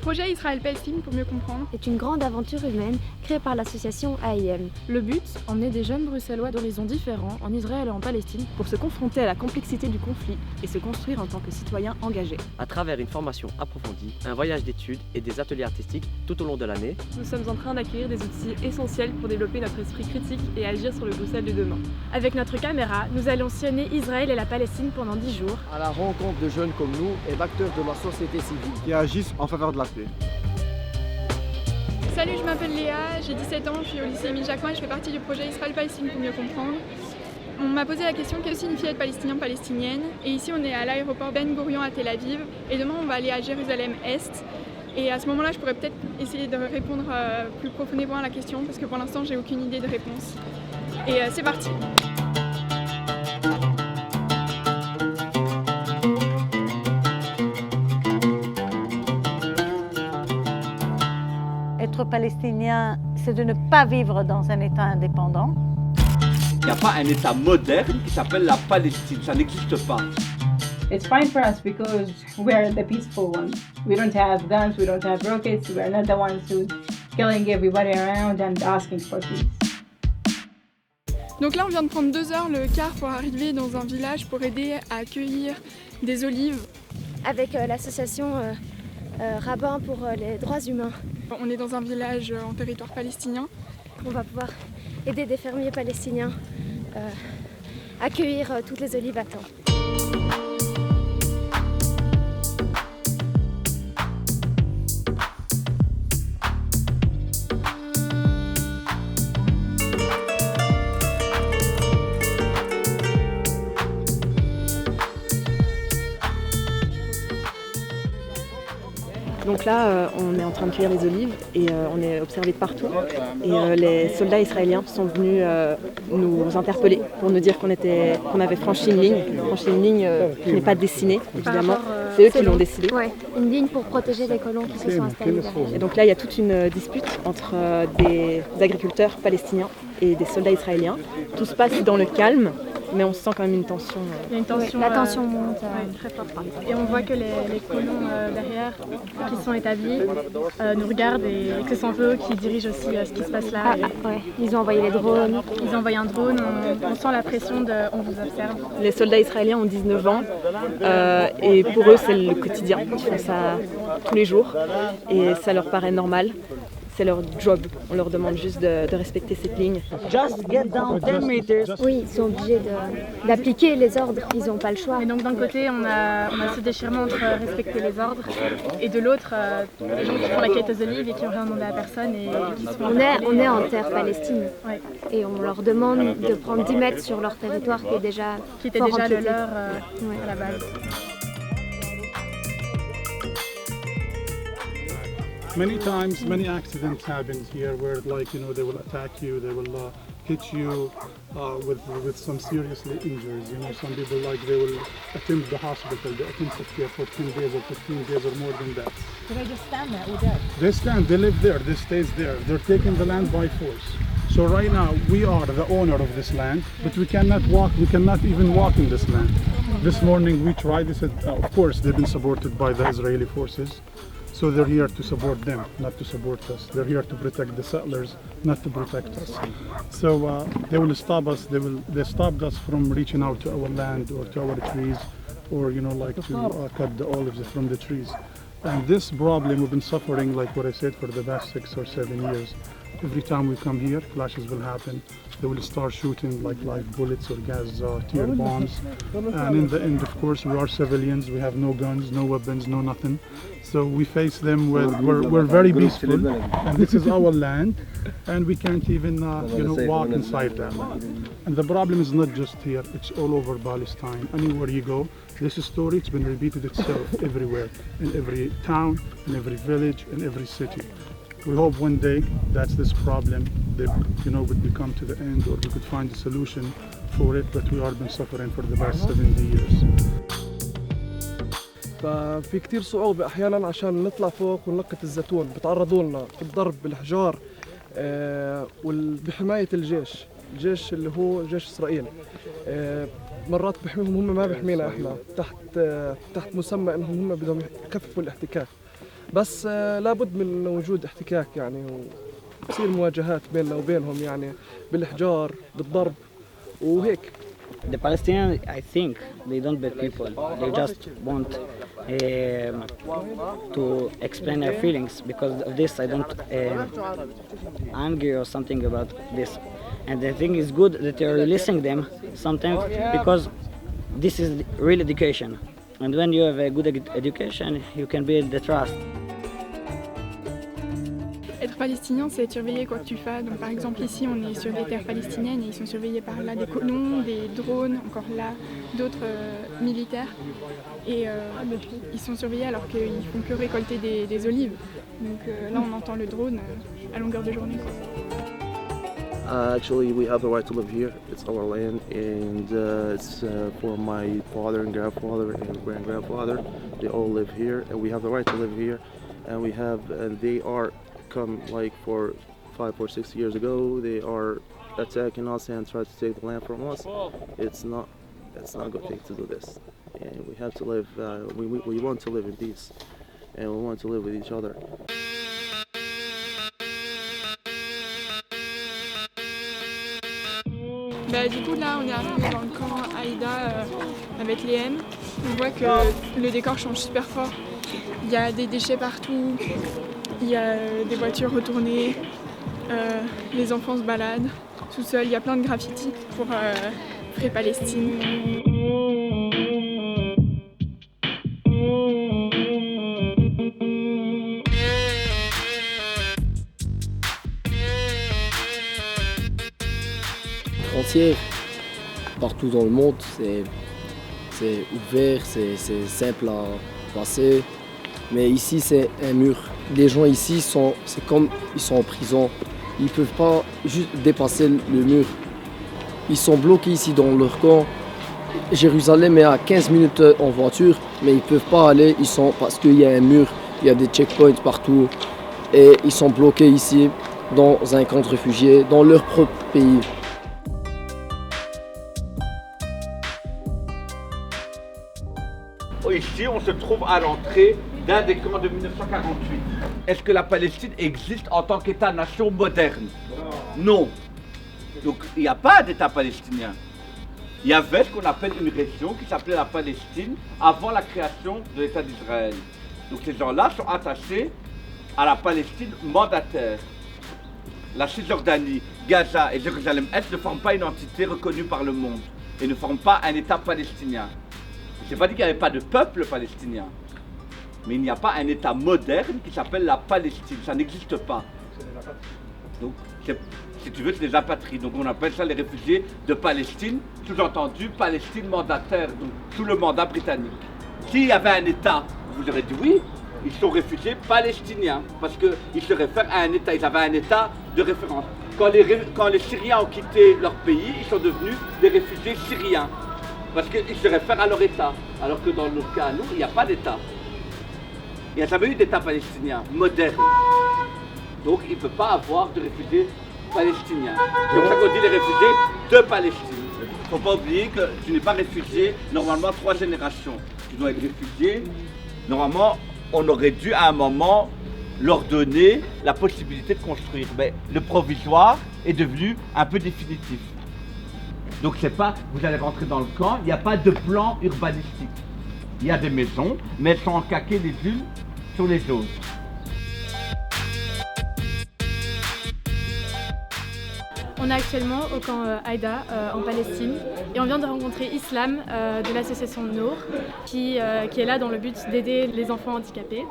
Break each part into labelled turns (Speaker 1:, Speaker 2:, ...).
Speaker 1: projet Israël-Palestine pour mieux comprendre
Speaker 2: est une grande aventure humaine créée par l'association AIM.
Speaker 3: Le but, emmener des jeunes bruxellois d'horizons différents en Israël et en Palestine
Speaker 4: pour se confronter à la complexité du conflit et se construire en tant que citoyens engagés.
Speaker 5: À travers une formation approfondie, un voyage d'études et des ateliers artistiques tout au long de l'année,
Speaker 6: nous sommes en train d'acquérir des outils essentiels pour développer notre esprit critique et agir sur le Bruxelles de demain.
Speaker 3: Avec notre caméra, nous allons sillonner Israël et la Palestine pendant 10 jours.
Speaker 7: À la rencontre de jeunes comme nous et d'acteurs de la société civile
Speaker 8: qui agissent en faveur de la paix.
Speaker 1: Salut, je m'appelle Léa, j'ai 17 ans, je suis au lycée Émile Jacquemin et je fais partie du projet Israël-Palestine pour mieux comprendre. On m'a posé la question que signifie être palestinien-palestinienne, et ici on est à l'aéroport Ben Gourion à Tel Aviv et demain on va aller à Jérusalem-Est. Et à ce moment-là, je pourrais peut-être essayer de répondre plus profondément à la question parce que pour l'instant j'ai aucune idée de réponse. Et c'est parti.
Speaker 9: Être palestinien, c'est de ne pas vivre dans un État indépendant.
Speaker 10: Il n'y a pas un État moderne qui s'appelle la Palestine, ça n'existe pas.
Speaker 11: It's fine for us because we're the peaceful ones. We don't have guns, we don't have rockets, we're not the ones who's killing everybody around and asking for peace.
Speaker 1: Donc là, on vient de prendre 2 heures le car pour arriver dans un village pour aider à accueillir des olives.
Speaker 2: Avec l'association Rabbin pour les droits humains.
Speaker 1: On est dans un village en territoire palestinien.
Speaker 2: On va pouvoir aider des fermiers palestiniens à accueillir toutes les olives à temps.
Speaker 4: Donc là, on est en train de cueillir les olives et on est observé de partout. Et les soldats israéliens sont venus nous interpeller pour nous dire qu'on avait franchi une ligne qui n'est pas dessinée, évidemment. C'est eux qui l'ont décidé.
Speaker 2: Ouais, une ligne pour protéger les colons qui se sont installés derrière.
Speaker 4: Et donc là, il y a toute une dispute entre des agriculteurs palestiniens et des soldats israéliens. Tout se passe dans le calme, mais on sent quand même une tension.
Speaker 3: Il y a une tension,
Speaker 2: la tension monte
Speaker 3: très forte. Et on voit que les colons derrière, qui sont établis, nous regardent et que ce sont eux qui dirigent aussi ce qui se passe là.
Speaker 2: Ouais. Ils ont envoyé les drones.
Speaker 3: Ils ont envoyé un drone, on sent la pression de « on vous observe ».
Speaker 4: Les soldats israéliens ont 19 ans et pour eux c'est le quotidien. Ils font ça tous les jours et ça leur paraît normal. C'est leur job, on leur demande juste de respecter cette ligne.
Speaker 2: Oui, ils sont obligés d'appliquer les ordres, ils n'ont pas le choix.
Speaker 3: Et donc d'un côté, on a ce déchirement entre respecter les ordres et de l'autre, les gens qui font la quête aux olives et qui n'ont rien demandé à personne et qui sont
Speaker 2: on est en terre palestine,
Speaker 3: ouais.
Speaker 2: Et on leur demande de prendre 10 mètres sur leur territoire qui était déjà
Speaker 3: le leur à la base.
Speaker 8: Many times, many accidents happen here where, like, you know, they will attack you, they will hit you with some seriously injuries. You know, some people, like, they will attempt the hospital, they attempt care for 10 days or 15 days or more than that.
Speaker 9: Do they just stand there all day?
Speaker 8: They stand, they live there, they stay there. They're taking the land by force. So right now, we are the owner of this land, but we cannot even walk in this land. This morning we tried, they said, of course, they've been supported by the Israeli forces. So they're here to support them, not to support us. They're here to protect the settlers, not to protect us. So they will stop us. They stopped us from reaching out to our land or to our trees, or, you know, like to cut the olives from the trees. And this problem we've been suffering, like what I said, for the past 6 or 7 years. Every time we come here, clashes will happen. They will start shooting like live bullets or gas tear bombs. And in the end, of course, we are civilians. We have no guns, no weapons, no nothing. So we face them with, we're very peaceful. And this is our land. And we can't even walk inside that land. And the problem is not just here, it's all over Palestine. Anywhere you go, this story, it's been repeated itself everywhere. In every town, in every village, in every city. We hope one day that this problem would come to the end, or we could find a solution for it, but we have been suffering for the past 70 years.
Speaker 7: ففي كتير صعوبة أحياناً عشان نطلع فوق ونلقط الزيتون، بتعرضوا لنا بالضرب بالحجار وبحماية الجيش اللي هو جيش إسرائيل. مرات بحميهم هم، ما بحمينا إحنا، تحت مسمى إنهم هم بدهم يخففوا الاحتكاك. بس لابد من وجود احتكاك يعني وتصير مواجهات بيننا وبينهم يعني بالإحجار بالضرب وهيك.
Speaker 12: The Palestinians, I think, they don't beat people. They just want to explain their feelings. Because of this, I don't angry or something about this. And I think it's good that you're releasing them sometimes because this is real education. And when you have a good education, you can build the trust.
Speaker 1: Être palestinien, c'est être surveillé quoi que tu fasses. Donc, par exemple, ici, on est sur des terres palestiniennes et ils sont surveillés par là des colons, des drones, encore là, d'autres militaires. Et ils sont surveillés alors qu'ils font que récolter des olives. Donc là, on entend le drone à longueur de journée.
Speaker 13: Actually, we have the right to live here. It's our land, and it's for my father and grandfather and grand-grandfather. They all live here, and we have the right to live here. And they are come like for 5 or 6 years ago. They are attacking us and try to take the land from us. It's not a good thing to do this. And we have to live. We want to live in peace, and we want to live with each other.
Speaker 1: Du coup là on est arrivé dans le camp Aïda avec les M. On voit que le décor change super fort. Il y a des déchets partout, il y a des voitures retournées, les enfants se baladent tout seuls, il y a plein de graffitis pour Free Palestine.
Speaker 14: Frontières, partout dans le monde, c'est ouvert, c'est simple à passer. Mais ici, c'est un mur. Les gens ici, c'est comme ils sont en prison. Ils ne peuvent pas juste dépasser le mur. Ils sont bloqués ici dans leur camp. Jérusalem est à 15 minutes en voiture, mais ils ne peuvent pas aller parce qu'il y a un mur, il y a des checkpoints partout. Et ils sont bloqués ici, dans un camp de réfugiés, dans leur propre pays.
Speaker 10: Ici, on se trouve à l'entrée d'un des camps de 1948. Est-ce que la Palestine existe en tant qu'État-nation moderne? Non. Donc, il n'y a pas d'État palestinien. Il y avait ce qu'on appelle une région qui s'appelait la Palestine avant la création de l'État d'Israël. Donc, ces gens-là sont attachés à la Palestine mandataire. La Cisjordanie, Gaza et Jérusalem-Est ne forment pas une entité reconnue par le monde et ne forment pas un État palestinien. Je n'ai pas dit qu'il n'y avait pas de peuple palestinien, mais il n'y a pas un État moderne qui s'appelle la Palestine, ça n'existe pas. Donc, si tu veux, c'est des apatrides, donc on appelle ça les réfugiés de Palestine, sous-entendu Palestine mandataire, donc sous le mandat britannique. S'il y avait un État, vous aurez dit oui, ils sont réfugiés palestiniens, parce qu'ils se réfèrent à un État, ils avaient un État de référence. Quand les Syriens ont quitté leur pays, ils sont devenus des réfugiés syriens. Parce qu'ils se réfèrent à leur État, alors que dans notre cas, nous, il n'y a pas d'État. Il n'y a jamais eu d'État palestinien moderne. Donc il ne peut pas avoir de réfugiés palestiniens. C'est pour ça qu'on dit les réfugiés de Palestine. Il ne faut pas oublier que tu n'es pas réfugié, normalement 3 générations. Tu dois être réfugié. Normalement, on aurait dû à un moment leur donner la possibilité de construire. Mais le provisoire est devenu un peu définitif. Donc c'est pas, vous allez rentrer dans le camp, il n'y a pas de plan urbanistique. Il y a des maisons, mais elles sont encaquées les unes sur les autres.
Speaker 3: On est actuellement au camp Aïda en Palestine et on vient de rencontrer Islam de l'association Nour qui est là dans le but d'aider les enfants handicapés.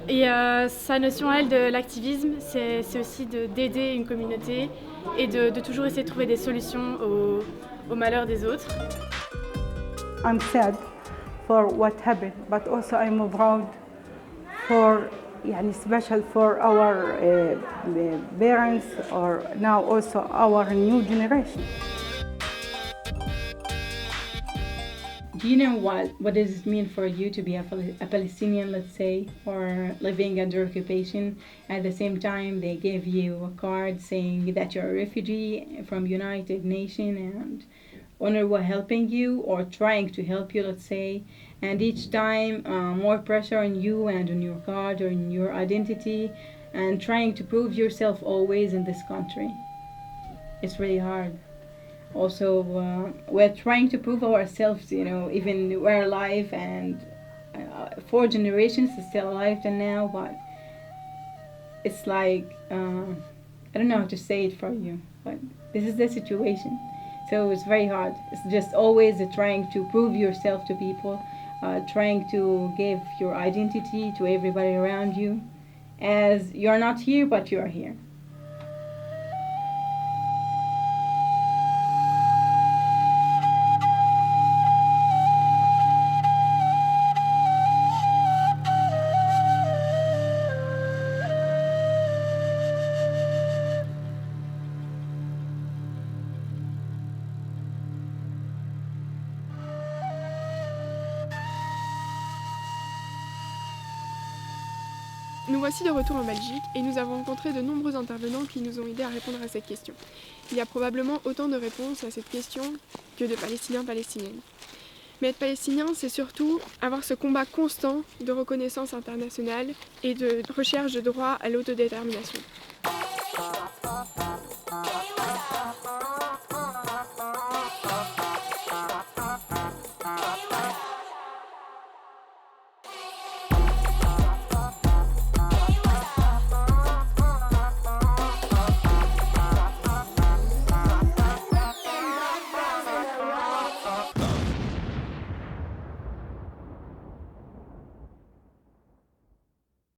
Speaker 3: Et sa notion à elle de l'activisme, c'est aussi d'aider une communauté et de toujours essayer de trouver des solutions au malheur des autres.
Speaker 11: I'm sad for what happened, but also I'm proud for, special for our parents or now also our new generation. Do you know what does it mean for you to be a Palestinian, let's say, or living under occupation? At the same time, they give you a card saying that you're a refugee from United Nations and UNRWA helping you or trying to help you, let's say,
Speaker 15: and each time more pressure on you and on your God or on your identity, and trying to prove yourself always in this country. It's really hard. Also, we're trying to prove ourselves, you know, even we're alive, and 4 generations is still alive till now, but it's like, I don't know how to say it for you, but this is the situation. So it's very hard. It's just always trying to prove yourself to people, trying to give your identity to everybody around you, as you're not here, but you're here.
Speaker 1: Nous voici de retour en Belgique et nous avons rencontré de nombreux intervenants qui nous ont aidés à répondre à cette question. Il y a probablement autant de réponses à cette question que de Palestiniens, Palestiniennes. Mais être palestinien, c'est surtout avoir ce combat constant de reconnaissance internationale et de recherche de droit à l'autodétermination.